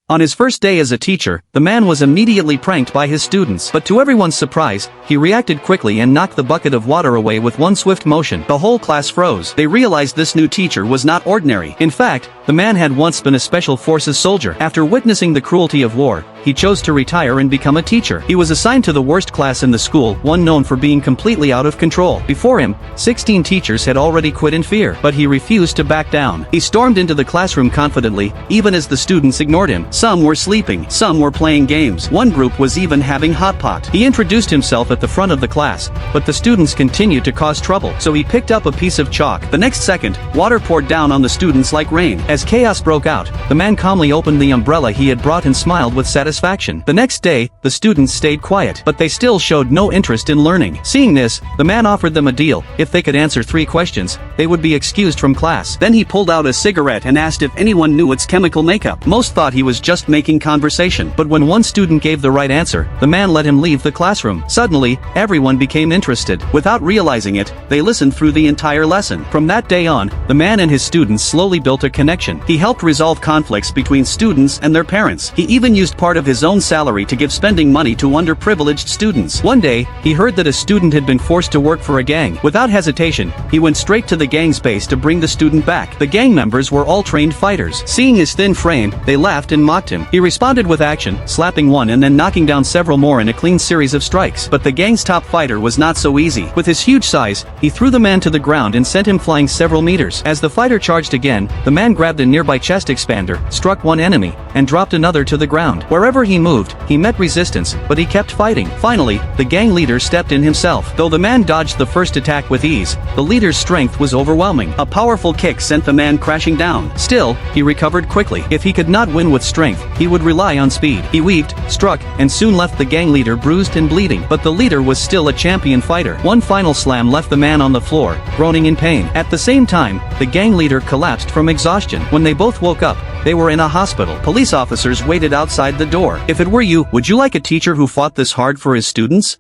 On his first day as a teacher, the man was immediately pranked by his students. But to everyone's surprise, he reacted quickly and knocked the bucket of water away with one swift motion. The whole class froze. They realized this new teacher was not ordinary. In fact, the man had once been a special forces soldier. After witnessing the cruelty of war, he chose to retire and become a teacher. He was assigned to the worst class in the school, one known for being completely out of control. Before him, 16 teachers had already quit in fear, but he refused to back down. He stormed into the classroom confidently, even as the students ignored him. Some were sleeping, some were playing games. One group was even having hot pot. He introduced himself at the front of the class, but the students continued to cause trouble, so he picked up a piece of chalk. The next second, water poured down on the students like rain. As chaos broke out, the man calmly opened the umbrella he had brought and smiled with satisfaction. The next day, the students stayed quiet, but they still showed no interest in learning. Seeing this, the man offered them a deal. If they could answer 3 questions, they would be excused from class. Then he pulled out a cigarette and asked if anyone knew its chemical makeup. Most thought he was just making conversation, but when one student gave the right answer, the man let him leave the classroom. Suddenly, everyone became interested. Without realizing it, they listened through the entire lesson. From that day on, the man and his students slowly built a connection. He helped resolve conflicts between students and their parents. He even used part of his own salary to give spending money to underprivileged students. One day, he heard that a student had been forced to work for a gang. Without hesitation, he went straight to the gang's base to bring the student back. The gang members were all trained fighters. Seeing his thin frame, they laughed and mocked him. He responded with action, slapping one and then knocking down several more in a clean series of strikes. But the gang's top fighter was not so easy. With his huge size, he threw the man to the ground and sent him flying several meters. As the fighter charged again, the man grabbed a nearby chest expander, struck one enemy, and dropped another to the ground. Wherever he moved, he met resistance, but he kept fighting. Finally, the gang leader stepped in himself. Though the man dodged the first attack with ease, the leader's strength was overwhelming. A powerful kick sent the man crashing down. Still, he recovered quickly. If he could not win with strength, he would rely on speed. He weaved, struck, and soon left the gang leader bruised and bleeding. But the leader was still a champion fighter. One final slam left the man on the floor, groaning in pain. At the same time, the gang leader collapsed from exhaustion. When they both woke up, they were in a hospital. Police officers waited outside the door. If it were you, would you like a teacher who fought this hard for his students?